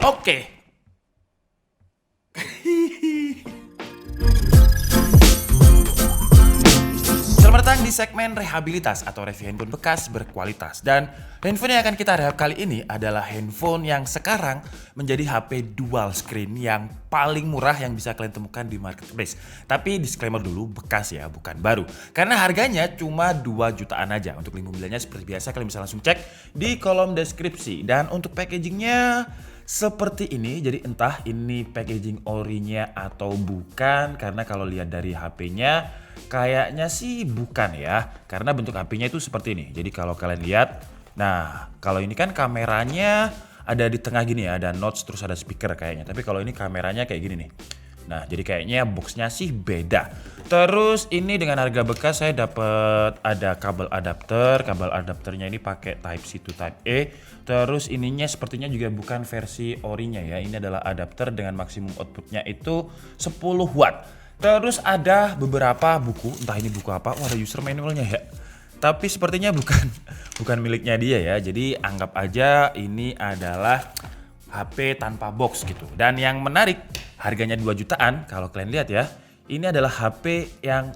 Oke. Selamat datang di segmen rehabilitas atau review handphone bekas berkualitas. Dan handphone yang akan kita rehab kali ini adalah handphone yang sekarang menjadi HP dual screen yang paling murah yang bisa kalian temukan di marketplace. Tapi disclaimer dulu, bekas ya, bukan baru. Karena harganya cuma 2 jutaan aja. Untuk link pembeliannya seperti biasa kalian bisa langsung cek di kolom deskripsi. Dan untuk packagingnya seperti ini, jadi entah ini packaging orinya atau bukan, karena kalau lihat dari HP-nya kayaknya sih bukan ya, karena bentuk HP-nya itu seperti ini. Jadi kalau kalian lihat, nah kalau ini kan kameranya ada di tengah gini ya, ada notch terus ada speaker kayaknya. Tapi kalau ini kameranya kayak gini nih. Nah jadi kayaknya boxnya sih beda. Terus ini dengan harga bekas saya dapat ada kabel adapternya ini pakai Type C to Type E. Terus ininya sepertinya juga bukan versi orinya ya, ini adalah adapter dengan maksimum outputnya itu 10 watt. Terus ada beberapa buku, entah ini buku apa, ada user manualnya ya. Tapi sepertinya bukan miliknya dia ya, jadi anggap aja ini adalah HP tanpa box gitu. Dan yang menarik, harganya 2 jutaan, kalau kalian lihat ya, ini adalah HP yang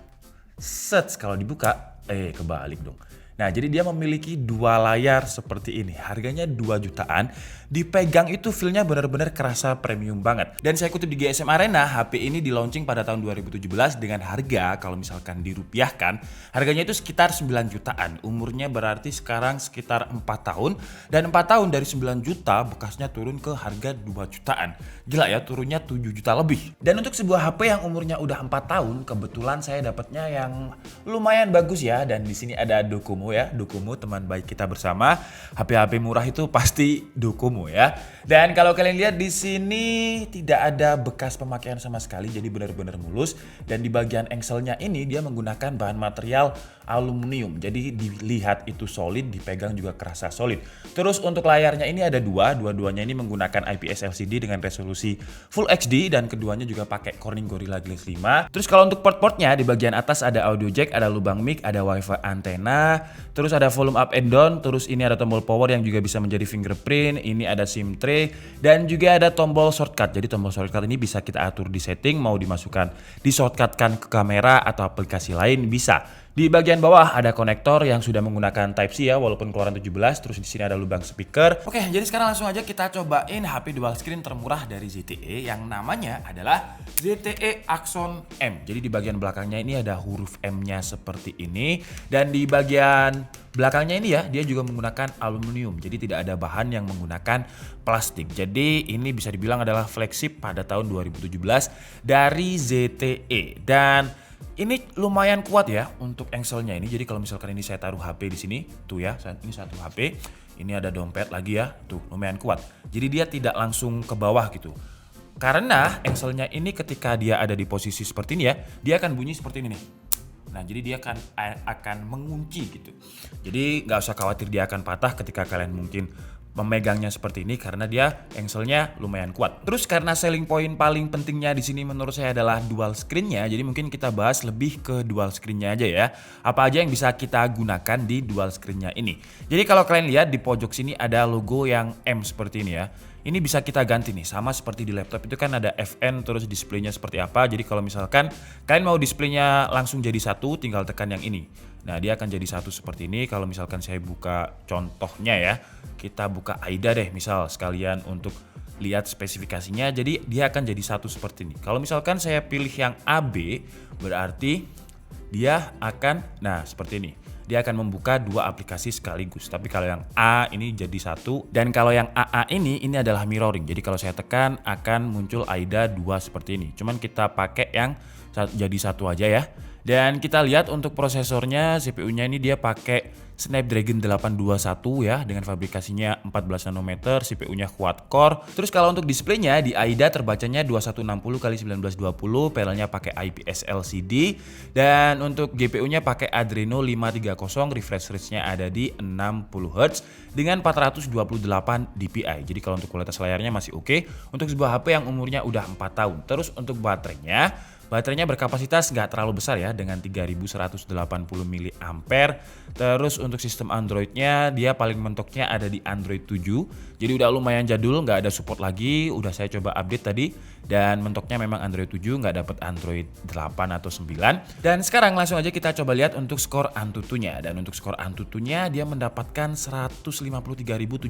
kalau dibuka, kebalik dong. Nah jadi dia memiliki 2 layar seperti ini, harganya 2 jutaan, dipegang itu feelnya benar-benar kerasa premium banget. Dan saya kutip di GSM Arena, HP ini di launching pada tahun 2017 dengan harga kalau misalkan dirupiahkan, harganya itu sekitar 9 jutaan, umurnya berarti sekarang sekitar 4 tahun, dan 4 tahun dari 9 juta bekasnya turun ke harga 2 jutaan. Gila ya, turunnya 7 juta lebih. Dan untuk sebuah HP yang umurnya udah 4 tahun, kebetulan saya dapatnya yang lumayan bagus ya, dan di sini ada Docomo ya, Docomo teman baik kita bersama. HP-HP murah itu pasti Docomo ya. Dan kalau kalian lihat di sini tidak ada bekas pemakaian sama sekali, jadi benar-benar mulus. Dan di bagian engselnya ini dia menggunakan bahan material aluminium, jadi dilihat itu solid, dipegang juga kerasa solid. Terus untuk layarnya ini ada dua-duanya ini menggunakan IPS LCD dengan resolusi Full HD, dan keduanya juga pakai Corning Gorilla Glass 5. Terus kalau untuk port-portnya di bagian atas ada audio jack, ada lubang mic, ada wifi antena, terus ada volume up and down, terus ini ada tombol power yang juga bisa menjadi fingerprint, ini ada SIM tray, dan juga ada tombol shortcut. Jadi tombol shortcut ini bisa kita atur di setting, mau dimasukkan, di shortcutkan ke kamera atau aplikasi lain bisa. Di bagian bawah ada konektor yang sudah menggunakan Type C ya, walaupun keluaran 17. Terus di sini ada lubang speaker. Oke, jadi sekarang langsung aja kita cobain HP dual screen termurah dari ZTE yang namanya adalah ZTE Axon M. Jadi di bagian belakangnya ini ada huruf M-nya seperti ini, dan di bagian belakangnya ini ya, dia juga menggunakan aluminium. Jadi tidak ada bahan yang menggunakan plastik. Jadi ini bisa dibilang adalah flagship pada tahun 2017 dari ZTE. Dan ini lumayan kuat ya untuk engselnya ini. Jadi kalau misalkan ini saya taruh HP di sini, tuh ya, ini satu HP, ini ada dompet lagi ya, tuh lumayan kuat. Jadi dia tidak langsung ke bawah gitu. Karena engselnya ini ketika dia ada di posisi seperti ini ya, dia akan bunyi seperti ini nih. Nah jadi dia akan mengunci gitu. Jadi nggak usah khawatir dia akan patah ketika kalian mungkin memegangnya seperti ini, karena dia engselnya lumayan kuat. Terus karena selling point paling pentingnya di sini menurut saya adalah dual screen-nya, jadi mungkin kita bahas lebih ke dual screen-nya aja ya. Apa aja yang bisa kita gunakan di dual screen-nya ini. Jadi kalau kalian lihat di pojok sini ada logo yang M seperti ini ya. Ini bisa kita ganti nih, sama seperti di laptop itu kan ada FN terus displaynya seperti apa. Jadi kalau misalkan kalian mau displaynya langsung jadi satu, tinggal tekan yang ini. Nah dia akan jadi satu seperti ini. Kalau misalkan saya buka contohnya ya, kita buka AIDA deh misal sekalian untuk lihat spesifikasinya. Jadi dia akan jadi satu seperti ini. Kalau misalkan saya pilih yang AB, berarti dia akan, nah seperti ini. Dia akan membuka 2 aplikasi sekaligus. Tapi kalau yang A ini jadi satu, dan kalau yang AA ini adalah mirroring. Jadi kalau saya tekan akan muncul AIDA 2 seperti ini. Cuman kita pakai yang jadi satu aja ya. Dan kita lihat untuk prosesornya, CPU-nya ini dia pakai Snapdragon 821 ya, dengan fabrikasinya 14 nanometer, CPU-nya quad core. Terus kalau untuk displaynya di AIDA terbacanya 2160x1920, panelnya pakai IPS LCD, dan untuk GPU-nya pakai Adreno 530, refresh rate-nya ada di 60 Hz dengan 428 dpi. Jadi kalau untuk kualitas layarnya masih oke untuk sebuah HP yang umurnya udah 4 tahun. Terus untuk baterainya berkapasitas nggak terlalu besar ya, dengan 3180 mAh. Terus untuk sistem Androidnya dia paling mentoknya ada di Android 7 Jadi udah lumayan jadul, nggak ada support lagi. Udah saya coba update tadi dan mentoknya memang Android 7, nggak dapat Android 8 atau 9. Dan sekarang langsung aja kita coba lihat untuk skor Antutunya. Dan untuk skor Antutunya dia mendapatkan 153.744.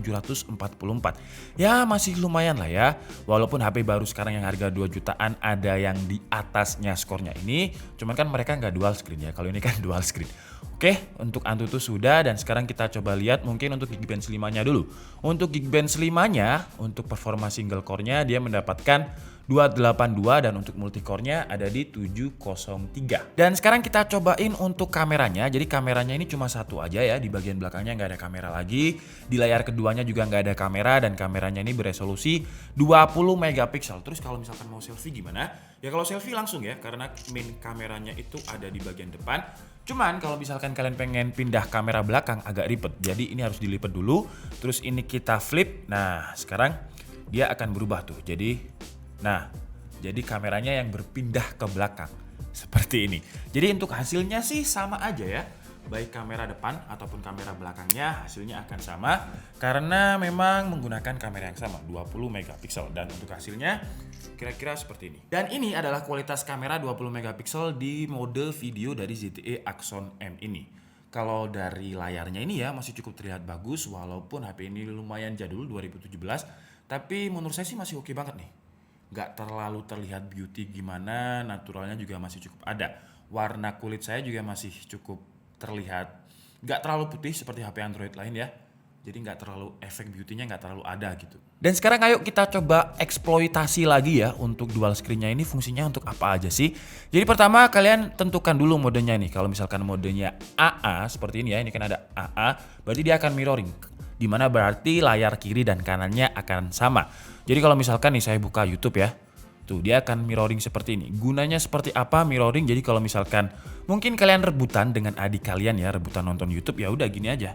Ya masih lumayan lah ya. Walaupun HP baru sekarang yang harga 2 jutaan ada yang di atasnya skornya ini. Cuman kan mereka nggak dual screen ya. Kalau ini kan dual screen. Oke, untuk Antutu sudah dan sekarang kita coba lihat mungkin untuk Geekbench 5-nya dulu. Untuk Geekbench 5-nya, untuk performa single core-nya dia mendapatkan 282 dan untuk multicore-nya ada di 703. Dan sekarang kita cobain untuk kameranya. Jadi kameranya ini cuma satu aja ya, di bagian belakangnya nggak ada kamera lagi. Di layar keduanya juga nggak ada kamera dan kameranya ini beresolusi 20 megapiksel. Terus kalau misalkan mau selfie gimana? Ya kalau selfie langsung ya, karena main kameranya itu ada di bagian depan. Cuman kalau misalkan kalian pengen pindah kamera belakang agak ribet. Jadi ini harus dilipat dulu. Terus ini kita flip. Nah sekarang dia akan berubah tuh. Jadi kameranya yang berpindah ke belakang. Seperti ini. Jadi untuk hasilnya sih sama aja ya. Baik kamera depan ataupun kamera belakangnya hasilnya akan sama. Karena memang menggunakan kamera yang sama 20 megapiksel. Dan untuk hasilnya kira-kira seperti ini. Dan ini adalah kualitas kamera 20 megapiksel di mode video dari ZTE Axon M ini. Kalau dari layarnya ini ya masih cukup terlihat bagus walaupun HP ini lumayan jadul 2017. Tapi menurut saya sih masih oke banget nih. Nggak terlalu terlihat beauty gimana, naturalnya juga masih cukup ada. Warna kulit saya juga masih cukup terlihat nggak terlalu putih seperti HP Android lain ya. Jadi nggak terlalu efek beauty-nya nggak terlalu ada gitu. Dan sekarang ayo kita coba eksploitasi lagi ya untuk dual screen-nya ini fungsinya untuk apa aja sih. Jadi pertama kalian tentukan dulu modenya nih. Kalau misalkan modenya AA seperti ini ya, ini kan ada AA, berarti dia akan mirroring. Dimana berarti layar kiri dan kanannya akan sama. Jadi kalau misalkan nih saya buka YouTube ya, tuh dia akan mirroring seperti ini. Gunanya seperti apa mirroring? Jadi kalau misalkan mungkin kalian rebutan dengan adik kalian ya, rebutan nonton YouTube ya udah gini aja.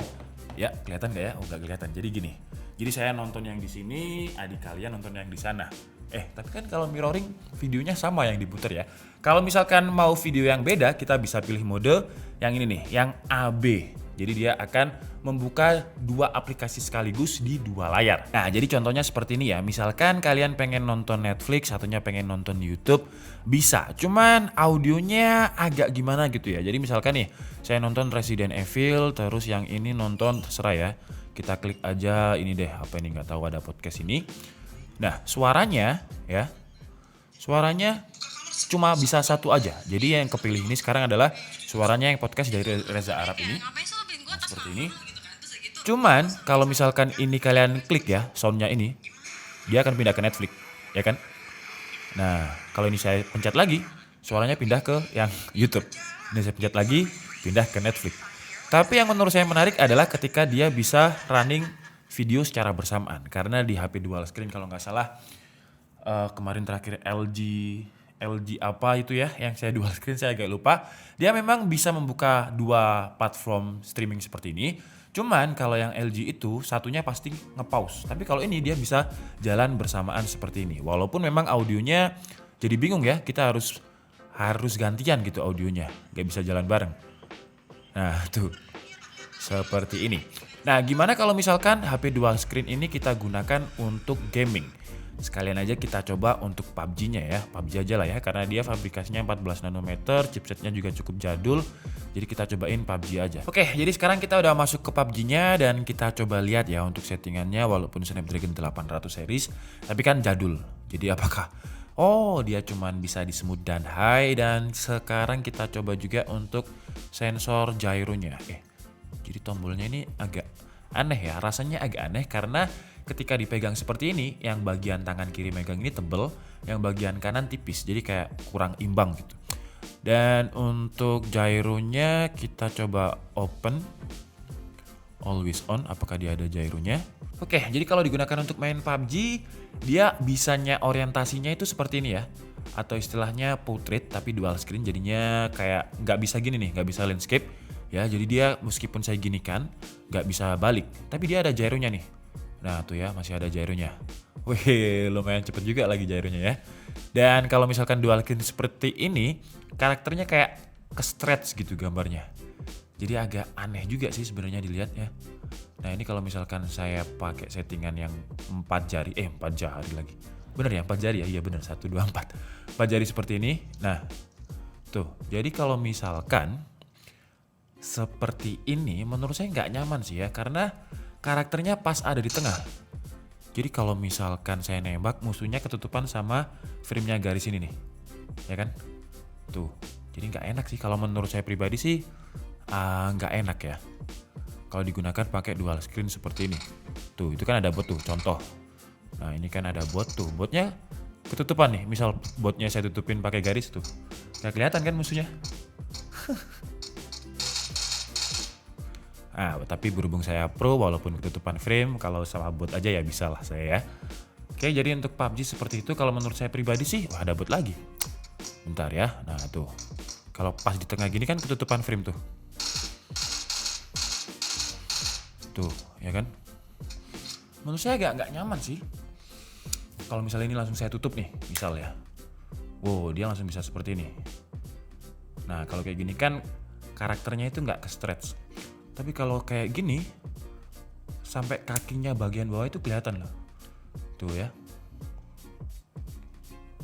Ya, kelihatan gak ya? Oh, gak kelihatan. Jadi gini. Jadi saya nonton yang di sini, adik kalian nonton yang di sana. Tapi kan kalau mirroring videonya sama yang diputar ya. Kalau misalkan mau video yang beda, kita bisa pilih mode yang ini nih, yang AB. Jadi dia akan membuka dua aplikasi sekaligus di dua layar. Nah, jadi contohnya seperti ini ya. Misalkan kalian pengen nonton Netflix, satunya pengen nonton YouTube, bisa. Cuman audionya agak gimana gitu ya. Jadi misalkan nih, saya nonton Resident Evil, terus yang ini nonton terserah ya. Kita klik aja ini deh, apa ini nggak tahu ada podcast ini. Nah, suaranya ya. Suaranya cuma bisa satu aja. Jadi yang kepilih ini sekarang adalah suaranya yang podcast dari Reza Arab ini. Seperti ini. Cuman kalau misalkan ini kalian klik ya soundnya ini, dia akan pindah ke Netflix, ya kan? Nah kalau ini saya pencet lagi, suaranya pindah ke yang YouTube. Ini saya pencet lagi, pindah ke Netflix. Tapi yang menurut saya menarik adalah ketika dia bisa running video secara bersamaan. Karena di HP dual screen kalau nggak salah kemarin terakhir LG apa itu ya yang saya dual screen saya agak lupa. Dia memang bisa membuka dua platform streaming seperti ini. Cuman kalau yang LG itu satunya pasti nge-pause. Tapi kalau ini dia bisa jalan bersamaan seperti ini. Walaupun memang audionya jadi bingung ya. Kita harus gantian gitu audionya. Gak bisa jalan bareng. Nah tuh seperti ini. Nah gimana kalau misalkan HP dual screen ini kita gunakan untuk gaming? Sekalian aja kita coba untuk PUBG-nya ya. PUBG aja lah ya karena dia fabrikasinya 14 nanometer, chipsetnya juga cukup jadul. Jadi kita cobain PUBG aja. Oke, jadi sekarang kita udah masuk ke PUBG-nya dan kita coba lihat ya untuk settingannya walaupun Snapdragon 800 series, tapi kan jadul. Jadi apakah dia cuman bisa di smooth dan high dan sekarang kita coba juga untuk sensor gyronya. Jadi tombolnya ini agak aneh ya, rasanya agak aneh karena ketika dipegang seperti ini, yang bagian tangan kiri megang ini tebel, yang bagian kanan tipis, jadi kayak kurang imbang gitu. Dan untuk gyronya kita coba open, always on, apakah dia ada gyronya? Oke, jadi kalau digunakan untuk main PUBG, dia bisanya orientasinya itu seperti ini ya, atau istilahnya portrait tapi dual screen, jadinya kayak nggak bisa gini nih, nggak bisa landscape. Ya, jadi dia meskipun saya ginikan, nggak bisa balik, tapi dia ada gyronya nih. Nah tuh ya masih ada gyronya. Wih lumayan cepet juga lagi gyronya ya. Dan kalau misalkan dual screen seperti ini, karakternya kayak ke stretch gitu gambarnya. Jadi agak aneh juga sih sebenarnya dilihat ya. Nah ini kalau misalkan saya pakai settingan yang 4 jari lagi. Bener ya 4 jari ya? Iya bener, 1, 2, 4. 4 jari seperti ini. Nah tuh, jadi kalau misalkan seperti ini menurut saya nggak nyaman sih ya. Karena karakternya pas ada di tengah. Jadi kalau misalkan saya nembak, musuhnya ketutupan sama frame-nya garis ini nih. Ya kan? Tuh, jadi nggak enak sih. Kalau menurut saya pribadi sih nggak enak ya kalau digunakan pakai dual screen seperti ini. Tuh, itu kan ada bot tuh, contoh. Nah, ini kan ada bot tuh. Botnya ketutupan nih. Misal botnya saya tutupin pakai garis tuh. Nggak kelihatan kan musuhnya? Tapi berhubung saya pro, walaupun ketutupan frame, kalau sama bot aja ya bisa lah saya ya. Oke, jadi untuk PUBG seperti itu, kalau menurut saya pribadi sih, ada bot lagi. Bentar ya, nah tuh. Kalau pas di tengah gini kan ketutupan frame tuh. Tuh, ya kan? Menurut saya agak nggak nyaman sih. Kalau misalnya ini langsung saya tutup nih, misal ya. Wow, dia langsung bisa seperti ini. Nah, kalau kayak gini kan karakternya itu nggak ke stretch. Tapi kalau kayak gini, sampai kakinya bagian bawah itu kelihatan loh. Tuh ya.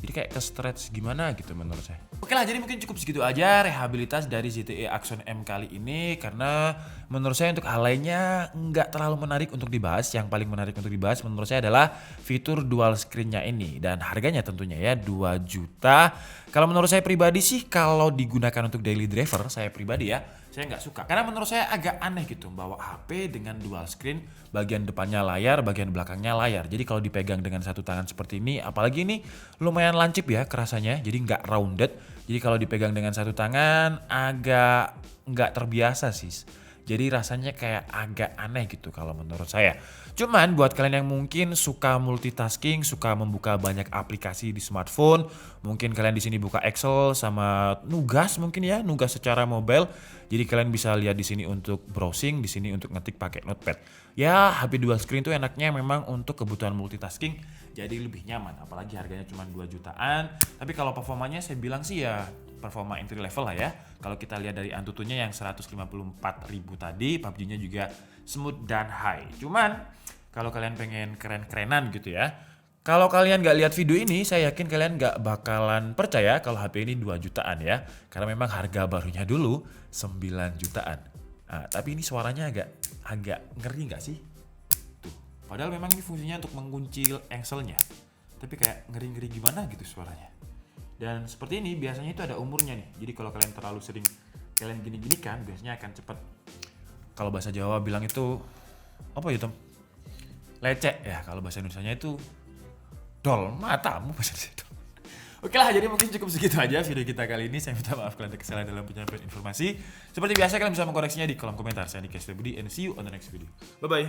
Jadi kayak ke stretch gimana gitu menurut saya. Oke lah, jadi mungkin cukup segitu aja rehabilitas dari ZTE Axon M kali ini. Karena menurut saya untuk hal lainnya nggak terlalu menarik untuk dibahas. Yang paling menarik untuk dibahas menurut saya adalah fitur dual screen-nya ini. Dan harganya tentunya ya 2 juta. Kalau menurut saya pribadi sih, kalau digunakan untuk daily driver, saya pribadi ya, saya nggak suka. Karena menurut saya agak aneh gitu bawa HP dengan dual screen, bagian depannya layar, bagian belakangnya layar. Jadi kalau dipegang dengan satu tangan seperti ini, apalagi ini lumayan lancip ya kerasanya, jadi nggak rounded. Jadi kalau dipegang dengan satu tangan agak nggak terbiasa sih. Jadi rasanya kayak agak aneh gitu kalau menurut saya. Cuman buat kalian yang mungkin suka multitasking, suka membuka banyak aplikasi di smartphone, mungkin kalian di sini buka Excel sama nugas mungkin ya, nugas secara mobile. Jadi kalian bisa lihat di sini untuk browsing, di sini untuk ngetik pakai notepad. Ya, HP dual screen tuh enaknya memang untuk kebutuhan multitasking, jadi lebih nyaman. Apalagi harganya cuma 2 jutaan. Tapi kalau performanya saya bilang sih ya performa entry level lah ya. Kalau kita lihat dari Antutunya yang 154.000 tadi, PUBG-nya juga smooth dan high. Cuman kalau kalian pengen keren-kerenan gitu ya, kalau kalian nggak lihat video ini, saya yakin kalian nggak bakalan percaya kalau HP ini 2 jutaan ya. Karena memang harga barunya dulu 9 jutaan. Nah, tapi ini suaranya agak ngeri nggak sih? Tuh. Padahal memang ini fungsinya untuk mengunci engselnya. Tapi kayak ngeri-ngeri gimana gitu suaranya. Dan seperti ini biasanya itu ada umurnya nih. Jadi kalau kalian terlalu sering kalian gini-gini kan, biasanya akan cepat. Kalau bahasa Jawa bilang itu apa ya, Tom? Lecek ya. Kalau bahasa Indonesianya itu dol matamu bahasa Indonesia. Oke lah, jadi mungkin cukup segitu aja video kita kali ini. Saya minta maaf kalau ada kesalahan dalam penyampaian informasi. Seperti biasa kalian bisa mengkoreksinya di kolom komentar. Saya Niki Budi and see you on the next video. Bye bye.